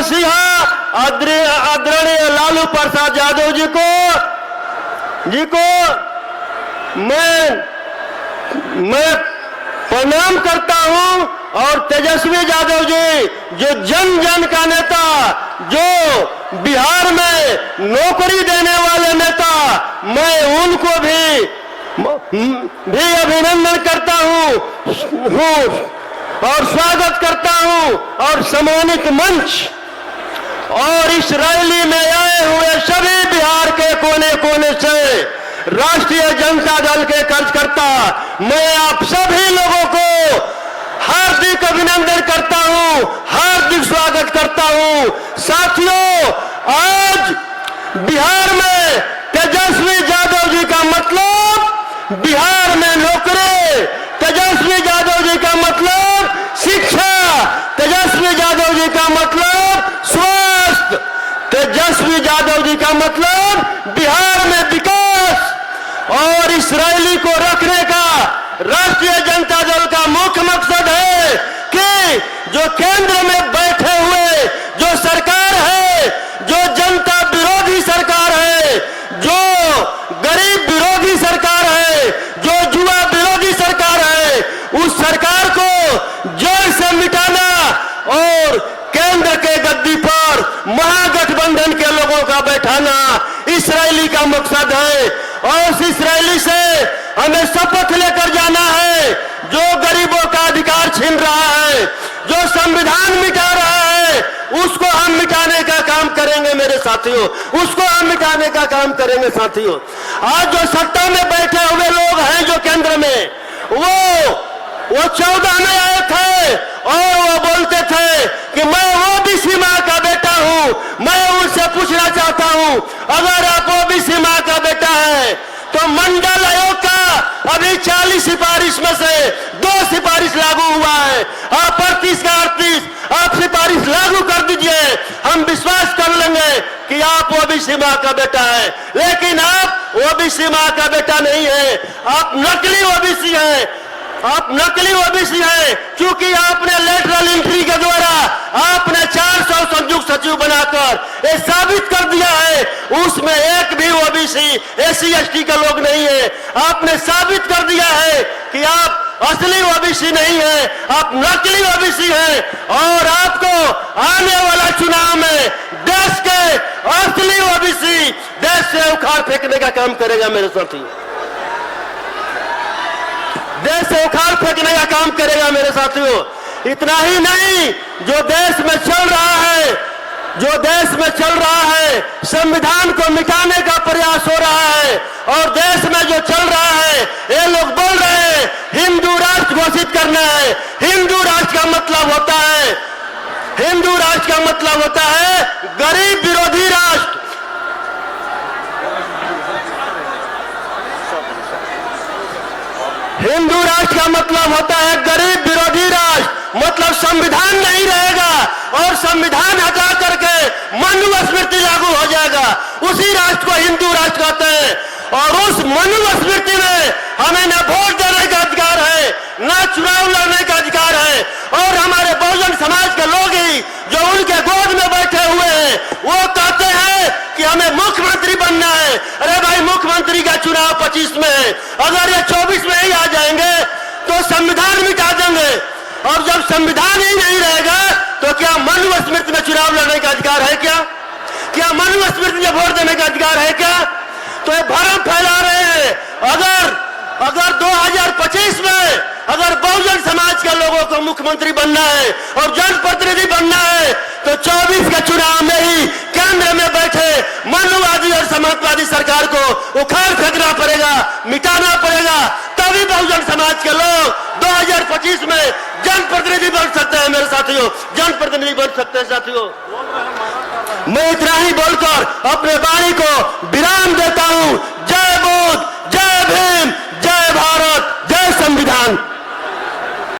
मसीहा आदरणीय लालू प्रसाद यादव जी को मैं प्रणाम करता हूं, और तेजस्वी यादव जी जो जन जन का नेता, जो बिहार में नौकरी देने वाले नेता, मैं उनको भी अभिनंदन करता हूं और स्वागत करता हूं, और सम्मानित मंच और इस रैली में आए हुए सभी बिहार के कोने कोने से राष्ट्रीय जनता दल के कार्यकर्ता, मैं आप सभी लोगों को हार्दिक अभिनंदन करता हूं, हार्दिक स्वागत करता हूं। साथियों, आज बिहार में तेजस्वी यादव जी का मतलब बिहार में नौकरी, तेजस्वी यादव जी का मतलब शिक्षा, तेजस्वी यादव जी का मतलब स्वास्थ्य, तेजस्वी यादव जी का मतलब बिहार में विकास। और इस रैली को रखने का राष्ट्रीय जनता दल का मुख्य मकसद है कि जो केंद्र में बैठे हुए जो सरकार है, जो जनता विरोधी सरकार है, जो गरीब विरोधी सरकार है, जो युवा विरोधी सरकार है, उस सरकार को जड़ से मिटाना और केंद्र के गद्दी पर महागठबंधन के लोगों का बैठाना इस रैली का मकसद है। और इस रैली से हमें शपथ लेकर जाना है, जो गरीबों का अधिकार छीन रहा है, जो संविधान मिटा रहा है, उसको हम मिटाने का काम करेंगे मेरे साथियों, उसको हम मिटाने का काम करेंगे साथियों। आज जो सत्ता में बैठे हुए लोग हैं जो केंद्र में, वो 14 में आए थे और वो बोलते थे कि मैं ओबीसी मां का बेटा हूं। मैं उनसे पूछना चाहता हूं, अगर आप ओबीसी मां का बेटा है तो मंडल आयोग का अभी 40 सिफारिश में से 2 सिफारिश लागू हुआ है। आप 38 का 38 आप सिफारिश लागू कर दीजिए, हम विश्वास कर लेंगे कि आप ओबीसी मां का बेटा है। लेकिन आप ओबीसी मां का बेटा नहीं है, आप नकली ओबीसी हैं, आप नकली ओबीसी हैं, क्योंकि आपने लेटरल एंट्री के द्वारा आपने 400 संयुक्त सचिव बनाकर ये साबित कर दिया है उसमें एक भी ओबीसी एससी एसटी के लोग नहीं है। आपने साबित कर दिया है कि आप असली ओबीसी नहीं है, आप नकली ओबीसी हैं। और आपको आने वाला चुनाव में देश के असली ओबीसी देश से उखाड़ फेंकने का काम करेगा मेरे साथी, देश से उखाड़ फेंकने का काम करेगा मेरे साथियों। इतना ही नहीं, जो देश में चल रहा है, जो देश में चल रहा है, संविधान को मिटाने का प्रयास हो रहा है, और देश में जो चल रहा है, ये लोग बोल रहे हैं हिंदू राष्ट्र घोषित करना है। हिंदू राष्ट्र का मतलब होता है, हिंदू राष्ट्र का मतलब होता है गरीब विरोधी राष्ट्र। हिंदू राष्ट्र का मतलब होता है गरीब विरोधी राष्ट्र, मतलब संविधान नहीं रहेगा और संविधान हटा करके मनुस्मृति लागू हो जाएगा, उसी राष्ट्र को हिंदू राष्ट्र कहते हैं। और उस मनुस्मृति में हमें न वोट देने का अधिकार है, न चुनाव लड़ने का अधिकार है, और हमारे बहुजन समाज के लोग ही जो उनके गोद में बैठे हुए हैं वो कहते हैं कि हमें मुख्यमंत्री बनना है। अरे भाई, मुख्यमंत्री का चुनाव 25 में है, अगर ये 24 में ही आ जाएंगे तो संविधान मिटा देंगे, और जब संविधान ही नहीं रहेगा तो क्या मनुस्मृति में चुनाव लड़ने का अधिकार है? क्या मनुस्मृति में वोट देने का अधिकार है? क्या तो ये भ्रम फैला रहे हैं। अगर 2025 में अगर बहुजन समाज के लोगों को मुख्यमंत्री बनना है और जनप्रतिनिधि बनना है तो 24 के चुनाव में ही केंद्र में बैठे मनुवादी और समाजवादी सरकार को उखाड़ फेंकना पड़ेगा, मिटाना पड़ेगा, तभी बहुजन समाज के लोग 2025 में जनप्रतिनिधि बन सकते हैं मेरे साथियों, जनप्रतिनिधि बन सकते हैं साथियों। मैं इतना ही बोलकर अपने वाणी को विराम देता हूं। जय बुद्ध, जय भीम, जय भारत, जय संविधान।